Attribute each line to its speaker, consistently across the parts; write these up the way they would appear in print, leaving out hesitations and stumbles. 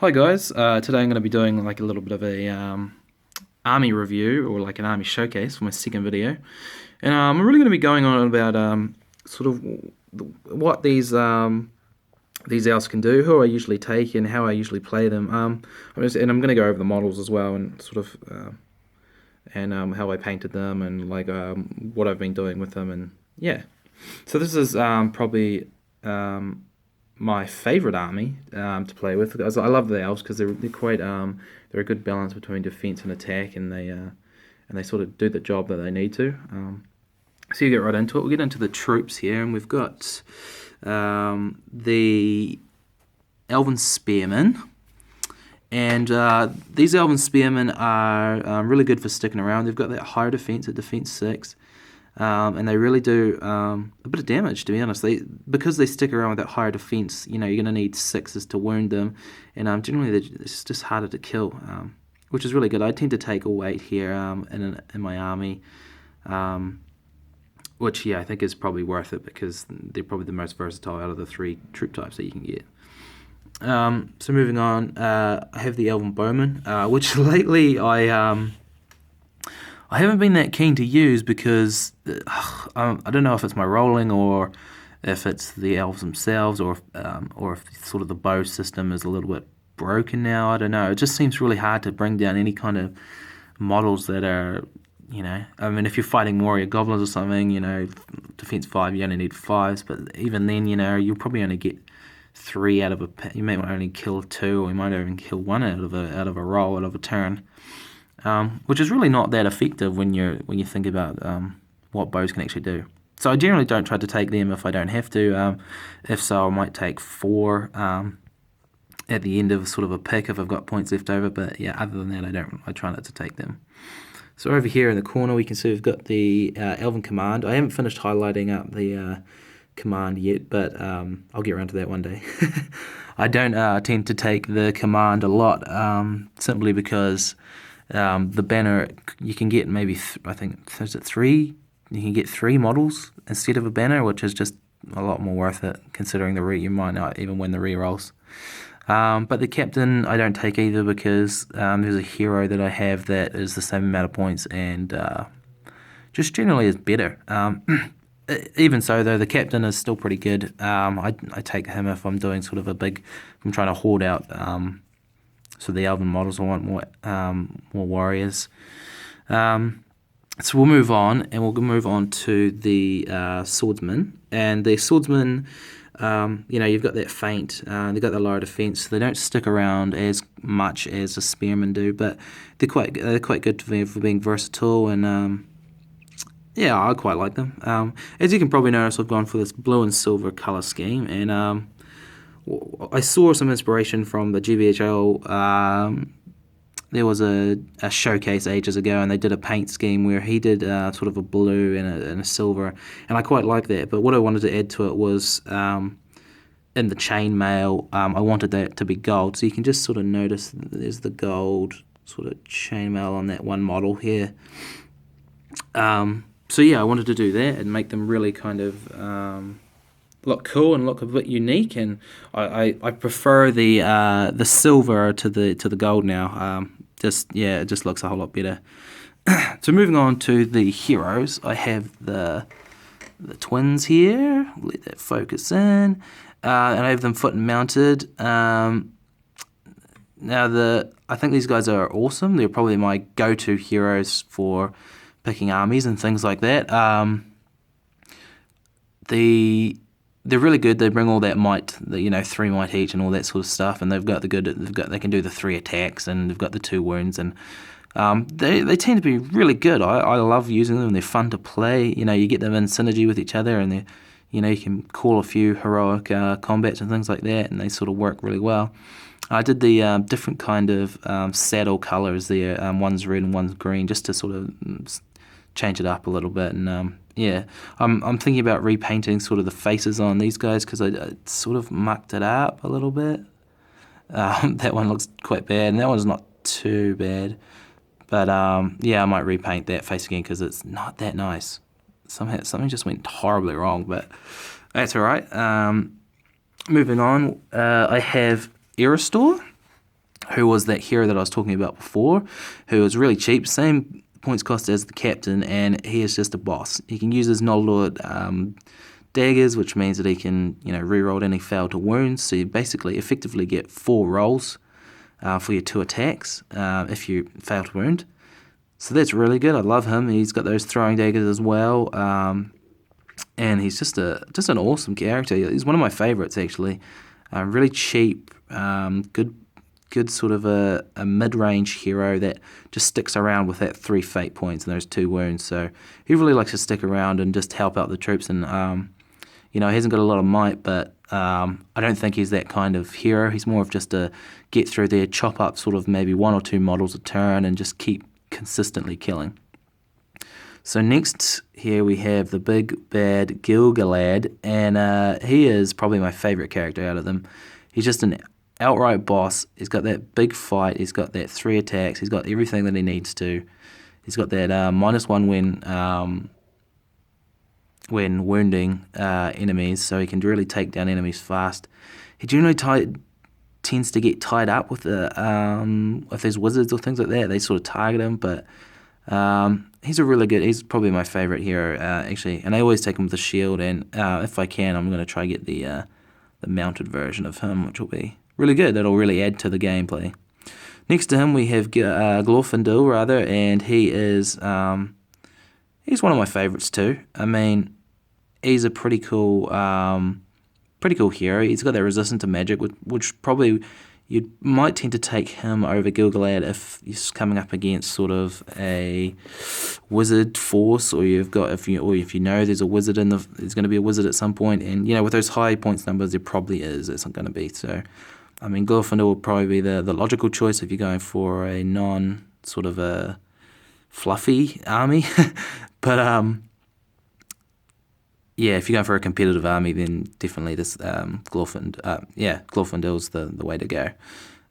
Speaker 1: Hi guys, today I'm going to be doing like a little bit of a army review or like an army showcase for my second video, and I'm really going to be going on about sort of what these elves can do, who I usually take, and how I usually play them. And I'm going to go over the models as well, and sort of how I painted them, and like what I've been doing with them, and yeah. So this is probably my favorite army to play with. Because I love the elves because they're quite they're a good balance between defense and attack, and they sort of do the job that they need to. So you get right into it. We'll get into the troops here, and we've got the Elven Spearmen. And these Elven Spearmen are really good for sticking around. They've got that higher defense at defense 6. And they really do a bit of damage, to be honest. Because they stick around with that higher defense, you're going to need 6s to wound them, and generally it's just harder to kill, which is really good. I tend to take all 8 here in my army, which I think is probably worth it because they're probably the most versatile out of the 3 troop types that you can get. So moving on, I have the Elven Bowmen, which lately I haven't been that keen to use because I don't know if it's my rolling or if it's the elves themselves or if sort of the bow system is a little bit broken now. I don't know. It just seems really hard to bring down any kind of models that are, I mean, if you're fighting warrior goblins or something, defense 5, you only need 5s, but even then, you'll probably only get 3 out of a. You might only kill 2, or you might even kill 1 out of a roll, out of a turn. Which is really not that effective when you think about what bows can actually do. So I generally don't try to take them if I don't have to. If so, I might take 4 at the end of sort of a pick if I've got points left over. But yeah, other than that, I try not to take them. So over here in the corner, we can see we've got the Elven Command. I haven't finished highlighting up the command yet, but I'll get around to that one day. I don't tend to take the command a lot, simply because the banner, you can get maybe, I think, is it 3? You can get 3 models instead of a banner, which is just a lot more worth it, considering you might not even win the rerolls. But the captain, I don't take either because there's a hero that I have that is the same amount of points and just generally is better. Even so, though, the captain is still pretty good. I take him if I'm doing sort of I'm trying to hoard out so the Elven models, I want more warriors. So we'll move on, and we'll move on to the Swordsman. And the Swordsman, you've got that feint. They've got the lower defense. So they don't stick around as much as the Spearmen do, but they're quite good for being versatile. And I quite like them. As you can probably notice, I've gone for this blue and silver color scheme, and I saw some inspiration from the GBHL. There was a showcase ages ago, and they did a paint scheme where he did sort of a blue and a silver, and I quite like that. But what I wanted to add to it was in the chainmail, I wanted that to be gold. So you can just sort of notice there's the gold sort of chainmail on that one model here. So yeah, I wanted to do that and make them really kind of look cool and look a bit unique, and I prefer the silver to the gold now. It just looks a whole lot better. So moving on to the heroes, I have the twins here. Let that focus in, and I have them foot and mounted. Now I think these guys are awesome. They're probably my go-to heroes for picking armies and things like that. They're really good. They bring all that might, 3 might each and all that sort of stuff, and they can do the 3 attacks, and they've got the 2 wounds, and they tend to be really good. I love using them. They're fun to play. You get them in synergy with each other, and you can call a few heroic combats and things like that, and they sort of work really well. I did the different kind of saddle colors there. One's red and one's green, just to sort of change it up a little bit, and I'm thinking about repainting sort of the faces on these guys because I sort of mucked it up a little bit. That one looks quite bad, and that one's not too bad, but I might repaint that face again because it's not that nice. Something just went horribly wrong, but that's all right. Moving on, I have Aerostor. who was that hero that I was talking about before, who was really cheap, same points cost as the captain, and he is just a boss. He can use his Noldor daggers, which means that he can, reroll any fail to wounds. So you basically effectively get 4 rolls for your 2 attacks if you fail to wound. So that's really good. I love him. He's got those throwing daggers as well, and he's just an awesome character. He's one of my favorites actually. Really cheap, good sort of a mid-range hero that just sticks around with that 3 fate points and those 2 wounds. So he really likes to stick around and just help out the troops. And he hasn't got a lot of might, but I don't think he's that kind of hero. He's more of just a get through there, chop up sort of maybe 1 or 2 models a turn, and just keep consistently killing. So next here we have the big bad Gilgalad, and he is probably my favorite character out of them. He's just an outright boss. He's got that big fight. He's got that 3 attacks. He's got everything that he needs to. He's got that -1 when wounding enemies, so he can really take down enemies fast. He generally tends to get tied up with if there's wizards or things like that. They sort of target him, but he's probably my favorite hero actually. And I always take him with a shield, and if I can, I'm going to try get the mounted version of him, which will be really good. That'll really add to the gameplay. Next to him we have Glorfindel, rather, and he's one of my favorites too. I mean, he's a pretty cool hero. He's got that resistance to magic, which probably you might tend to take him over Gilgalad if he's coming up against sort of a wizard force, or if you know there's a wizard there's going to be a wizard at some point, and with those high points numbers there probably is. It's not going to be. So I mean, Glorfindel would probably be the logical choice if you're going for a non sort of a fluffy army, but yeah, if you're going for a competitive army, then definitely this Glorfindel's the way to go.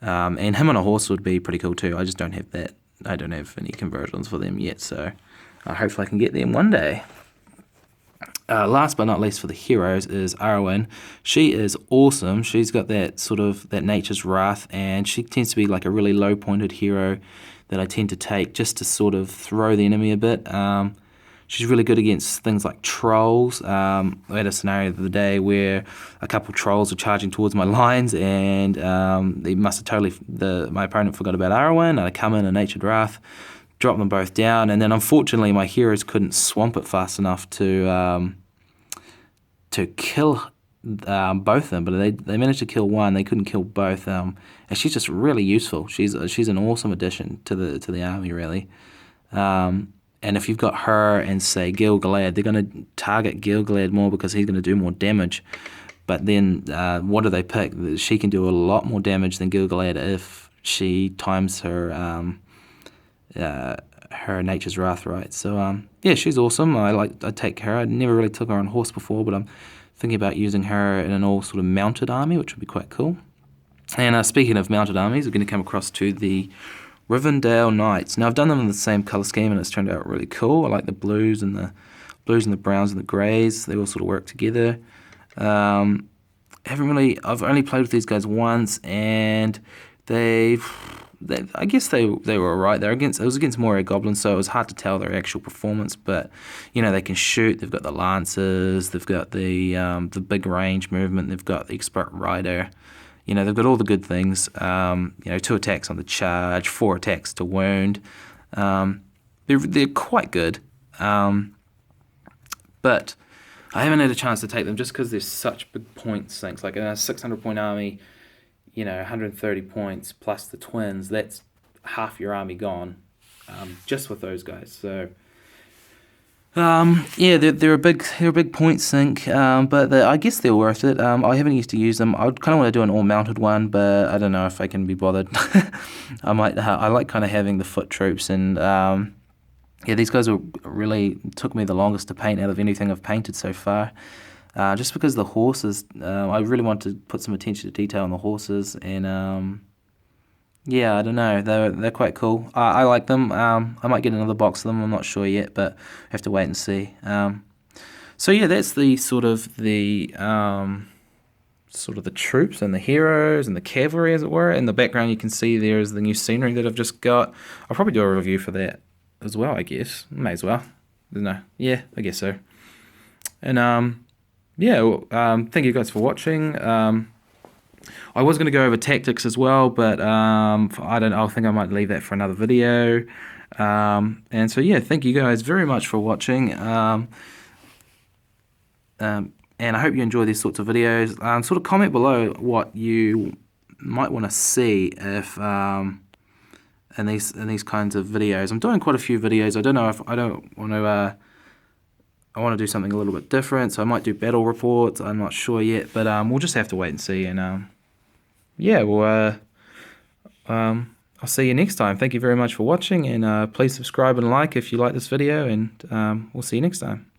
Speaker 1: And him on a horse would be pretty cool too. I just don't have that. I don't have any conversions for them yet, so hopefully I can get them one day. Last but not least for the heroes is Arwen. She is awesome. She's got that nature's wrath, and she tends to be like a really low-pointed hero that I tend to take just to sort of throw the enemy a bit. She's really good against things like trolls. I had a scenario the other day where a couple of trolls were charging towards my lines, and they must have my opponent forgot about Arwen, and I come in a Natured Wrath, drop them both down, and then unfortunately my heroes couldn't swamp it fast enough to kill both of them, but they managed to kill one. They couldn't kill both, and she's just really useful. She's an awesome addition to the army, really. And if you've got her and, say, Gilgalad, they're going to target Gilgalad more because he's going to do more damage. But then what do they pick? She can do a lot more damage than Gilgalad if she times her Nature's Wrath right. So, yeah, she's awesome. I take her. I never really took her on horse before, but I'm thinking about using her in an all sort of mounted army, which would be quite cool. And speaking of mounted armies, we're going to come across to the Rivendell Knights. Now I've done them in the same colour scheme, and it's turned out really cool. I like the blues and the browns and the greys. They all sort of work together. I've only played with these guys once, and I guess they were alright. It was against Moria Goblins, so it was hard to tell their actual performance. But they can shoot. They've got the lances. They've got the big range movement. They've got the expert rider. They've got all the good things. 2 attacks on the charge, 4 attacks to wound. They're quite good. But I haven't had a chance to take them just because there's such big point sinks. Like in a 600-point army, 130 points plus the twins, that's half your army gone just with those guys. So yeah, they're a big point sink, but I guess they're worth it. I haven't used to use them. I kind of want to do an all-mounted one, but I don't know if I can be bothered. I like kind of having the foot troops, and yeah, these guys really took me the longest to paint out of anything I've painted so far. Just because the horses, I really want to put some attention to detail on the horses, and yeah, I don't know. They're quite cool. I like them. I might get another box of them. I'm not sure yet, but I have to wait and see. So yeah, that's the sort of the troops and the heroes and the cavalry, as it were. In the background, you can see there's the new scenery that I've just got. I'll probably do a review for that as well, I guess. May as well. No, yeah, I guess so. And yeah, well, thank you guys for watching. I was going to go over tactics as well, but I don't know. I think I might leave that for another video. And so yeah, thank you guys very much for watching. And I hope you enjoy these sorts of videos. Sort of comment below what you might want to see if in these kinds of videos. I'm doing quite a few videos. I don't know if I don't want to. I want to do something a little bit different, so I might do battle reports. I'm not sure yet, but we'll just have to wait and see. And yeah, well, I'll see you next time. Thank you very much for watching, and please subscribe and like if you like this video, and we'll see you next time.